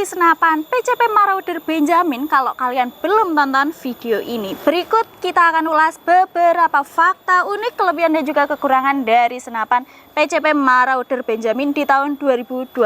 beli senapan PCP Marauder Benjamin, kalau kalian belum tonton video ini, berikut kita akan ulas beberapa fakta unik, kelebihan dan juga kekurangan dari senapan PCP Marauder Benjamin di tahun 2025.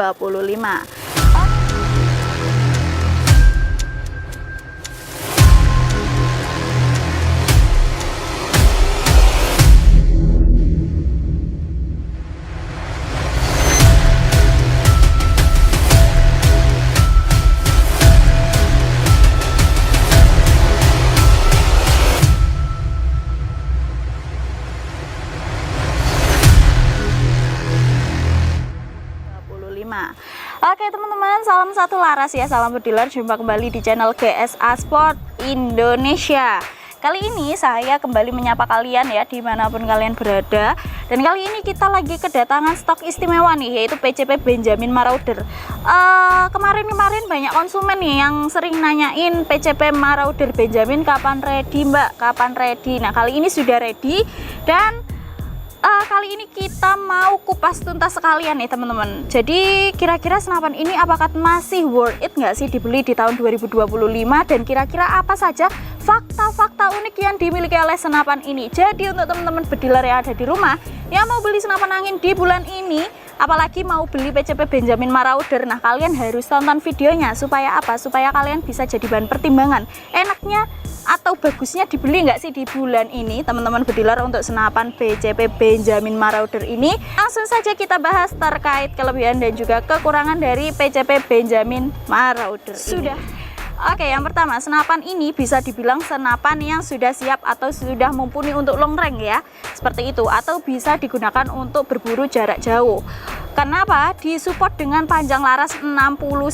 Oke teman-teman, salam satu laras ya, salam bediler, jumpa kembali di channel GSA Sport Indonesia. Kali ini saya kembali menyapa kalian ya, dimanapun kalian berada. Dan kali ini kita lagi kedatangan stok istimewa nih, yaitu PCP Benjamin Marauder. Kemarin banyak konsumen nih yang sering nanyain PCP Marauder Benjamin kapan ready mbak, kapan ready. Nah kali ini sudah ready, dan kali ini kita mau kupas tuntas sekalian nih teman-teman. Jadi kira-kira senapan ini apakah masih worth it nggak sih dibeli di tahun 2025, dan kira-kira apa saja fakta-fakta unik yang dimiliki oleh senapan ini. Jadi untuk teman-teman bediler yang ada di rumah yang mau beli senapan angin di bulan ini, apalagi mau beli PCP Benjamin Marauder, nah kalian harus tonton videonya. Supaya apa? Supaya kalian bisa jadi bahan pertimbangan, enaknya atau bagusnya dibeli nggak sih di bulan ini teman-teman bediler untuk senapan PCP Benjamin Marauder ini. Langsung saja kita bahas terkait kelebihan dan juga kekurangan dari PCP Benjamin Marauder ini. Oke, yang pertama, senapan ini bisa dibilang senapan yang sudah siap atau sudah mumpuni untuk long range ya, seperti itu, atau bisa digunakan untuk berburu jarak jauh. Kenapa? Disupport dengan panjang laras 60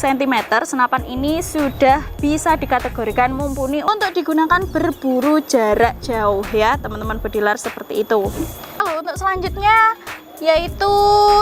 cm, senapan ini sudah bisa dikategorikan mumpuni untuk digunakan berburu jarak jauh ya teman-teman bediler, seperti itu. Lalu untuk selanjutnya, yaitu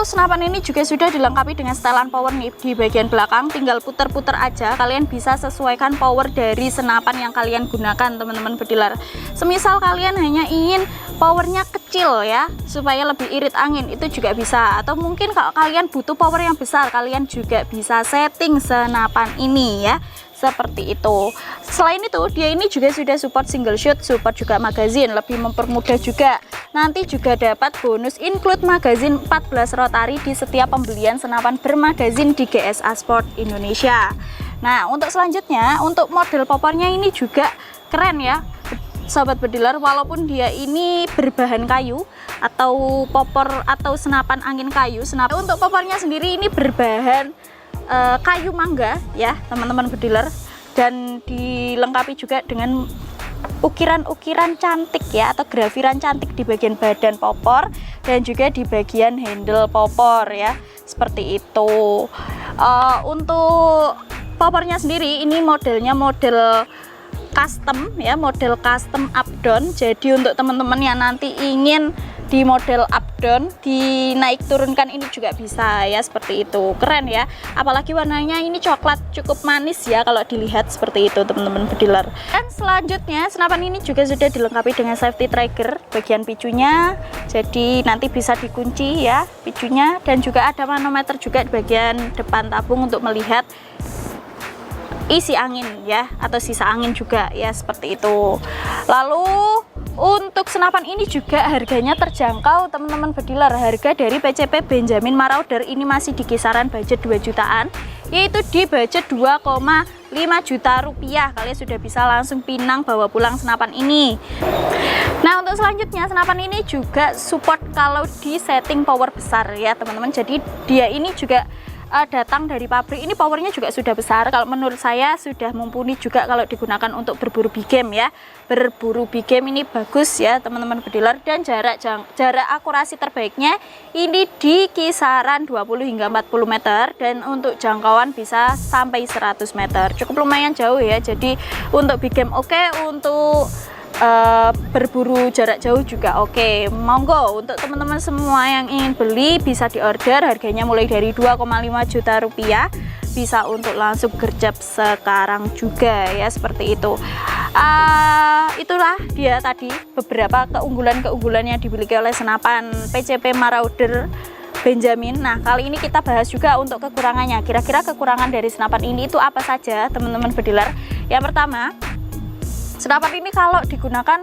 senapan ini juga sudah dilengkapi dengan setelan power nih di bagian belakang, tinggal puter-puter aja. Kalian bisa sesuaikan power dari senapan yang kalian gunakan teman-teman bediler. Semisal kalian hanya ingin powernya kecil ya, supaya lebih irit angin, itu juga bisa. Atau mungkin kalau kalian butuh power yang besar, kalian juga bisa setting senapan ini ya, seperti itu. Selain itu, dia ini juga sudah support single shot, support juga magazine, lebih mempermudah juga. Nanti juga dapat bonus include magazine 14 rotary di setiap pembelian senapan bermagazin di GSA Sport Indonesia. Nah untuk selanjutnya, untuk model popornya ini juga keren ya sahabat bediler, walaupun dia ini berbahan kayu atau popor atau senapan angin kayu. Untuk popornya sendiri ini berbahan kayu mangga ya teman-teman bediler, dan dilengkapi juga dengan ukiran-ukiran cantik ya, atau grafiran cantik di bagian badan popor dan juga di bagian handle popor ya, seperti itu. Untuk popornya sendiri ini modelnya model custom ya, model custom up down. Jadi untuk teman-teman yang nanti ingin di model up down dinaik turunkan ini juga bisa ya, seperti itu. Keren ya, apalagi warnanya ini coklat, cukup manis ya kalau dilihat, seperti itu teman-teman bediler. Dan selanjutnya senapan ini juga sudah dilengkapi dengan safety trigger bagian picunya, jadi nanti bisa dikunci ya picunya, dan juga ada manometer juga di bagian depan tabung untuk melihat isi angin ya, atau sisa angin juga ya, seperti itu. Lalu untuk senapan ini juga harganya terjangkau teman-teman bediler. Harga dari PCP Benjamin Marauder ini masih di kisaran budget 2 jutaan, yaitu di budget 2,5 juta rupiah. Kalian sudah bisa langsung pinang bawa pulang senapan ini. Nah untuk selanjutnya, senapan ini juga support kalau di setting power besar ya teman-teman. Jadi dia ini juga datang dari pabrik, ini powernya juga sudah besar. Kalau menurut saya sudah mumpuni juga kalau digunakan untuk berburu big game ya. Berburu big game ini bagus ya teman-teman bediler, dan jarak akurasi terbaiknya ini di kisaran 20 hingga 40 meter, dan untuk jangkauan bisa sampai 100 meter. Cukup lumayan jauh ya. Jadi untuk big game oke, untuk berburu jarak jauh juga oke. Monggo untuk teman-teman semua yang ingin beli bisa diorder, harganya mulai dari 2,5 juta rupiah, bisa untuk langsung gercep sekarang juga ya, seperti itu. Itulah dia tadi beberapa keunggulan-keunggulan yang dimiliki oleh senapan PCP Marauder Benjamin. Nah, kali ini kita bahas juga untuk kekurangannya. Kira-kira kekurangan dari senapan ini itu apa saja, teman-teman bediler? Yang pertama, senapan ini kalau digunakan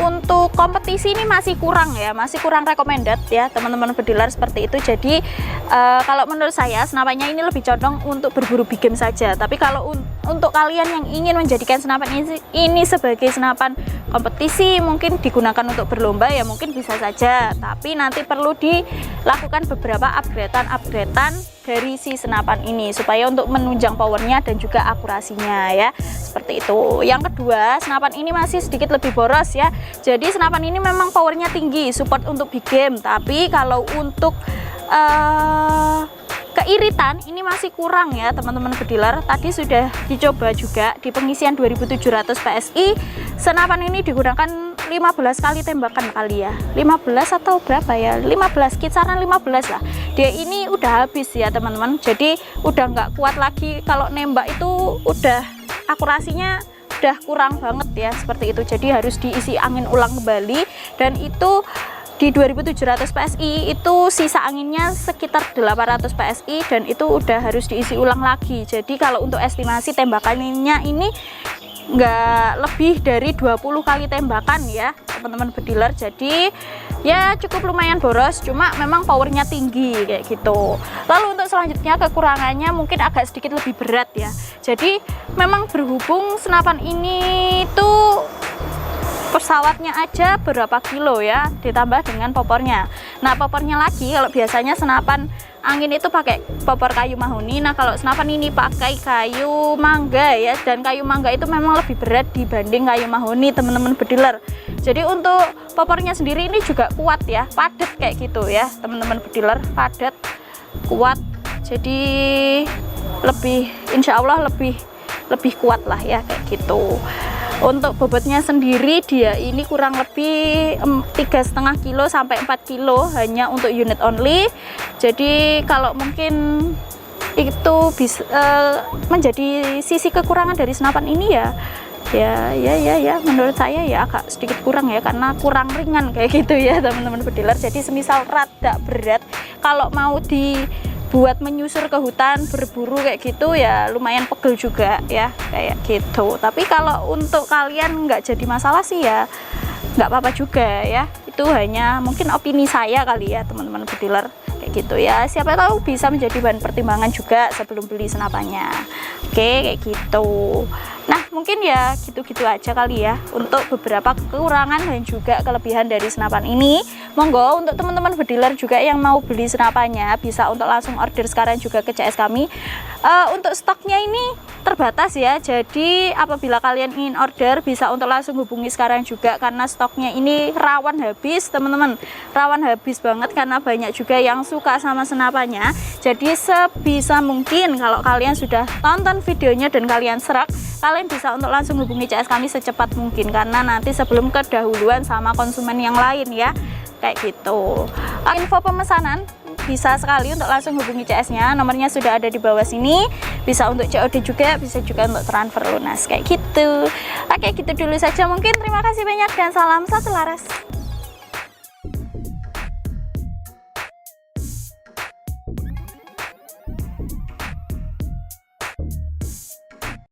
untuk kompetisi ini masih kurang ya, masih kurang recommended ya teman-teman bediler, seperti itu. Jadi kalau menurut saya senapannya ini lebih condong untuk berburu big game saja. Tapi kalau untuk kalian yang ingin menjadikan senapan ini sebagai senapan kompetisi, mungkin digunakan untuk berlomba ya mungkin bisa saja. Tapi nanti perlu dilakukan beberapa upgradean dari si senapan ini supaya untuk menunjang powernya dan juga akurasinya ya, seperti itu. Yang kedua, senapan ini masih sedikit lebih boros ya. Jadi senapan ini memang powernya tinggi, support untuk big game, tapi kalau untuk keiritan ini masih kurang ya teman-teman bediler. Tadi sudah dicoba juga di pengisian 2700 PSI, senapan ini digunakan 15 kali tembakan kali ya, 15 atau berapa ya, 15, kisaran 15 lah. Dia ini udah habis ya teman-teman, jadi udah nggak kuat lagi. Kalau nembak itu udah akurasinya udah kurang banget ya, seperti itu. Jadi harus diisi angin ulang kembali, dan itu di 2700 PSI itu sisa anginnya sekitar 800 PSI, dan itu udah harus diisi ulang lagi. Jadi kalau untuk estimasi tembakannya ini nggak lebih dari 20 kali tembakan ya teman-teman bediler. Jadi ya cukup lumayan boros, cuma memang powernya tinggi kayak gitu. Lalu untuk selanjutnya kekurangannya mungkin agak sedikit lebih berat ya. Jadi memang berhubung senapan ini tuh pesawatnya aja berapa kilo ya, ditambah dengan popornya. Nah popornya lagi, kalau biasanya senapan angin itu pakai popor kayu mahoni, nah kalau senapan ini pakai kayu mangga ya, dan kayu mangga itu memang lebih berat dibanding kayu mahoni teman-teman bediler. Jadi untuk popornya sendiri ini juga kuat ya, padat kayak gitu ya teman-teman bediler, padat, kuat. Jadi lebih, insya Allah lebih kuat lah ya kayak gitu. Untuk bobotnya sendiri dia ini kurang lebih 3,5 kilo sampai 4 kilo hanya untuk unit only. Jadi kalau mungkin itu bisa menjadi sisi kekurangan dari senapan ini ya menurut saya ya agak sedikit kurang ya, karena kurang ringan kayak gitu ya teman-teman bediler. Jadi semisal rada berat, kalau mau buat menyusur ke hutan berburu kayak gitu ya lumayan pegel juga ya kayak gitu. Tapi kalau untuk kalian nggak jadi masalah sih ya nggak apa-apa juga ya, itu hanya mungkin opini saya kali ya teman-teman bediler kayak gitu ya. Siapa tahu bisa menjadi bahan pertimbangan juga sebelum beli senapannya. Oke kayak gitu. Nah mungkin ya gitu-gitu aja kali ya untuk beberapa kekurangan dan juga kelebihan dari senapan ini. Monggo untuk teman-teman bediler juga yang mau beli senapannya bisa untuk langsung order sekarang juga ke CS kami. Untuk stoknya ini terbatas ya, jadi apabila kalian ingin order bisa untuk langsung hubungi sekarang juga, karena stoknya ini rawan habis teman-teman, rawan habis banget karena banyak juga yang suka sama senapannya. Jadi sebisa mungkin kalau kalian sudah tonton videonya dan kalian serak, kalian bisa untuk langsung hubungi CS kami secepat mungkin, karena nanti sebelum kedahuluan sama konsumen yang lain ya kayak gitu. Info pemesanan bisa sekali untuk langsung hubungi CS-nya, nomornya sudah ada di bawah sini. Bisa untuk COD juga, bisa juga untuk transfer lunas kayak gitu. Oke gitu dulu saja mungkin. Terima kasih banyak dan salam satu laras.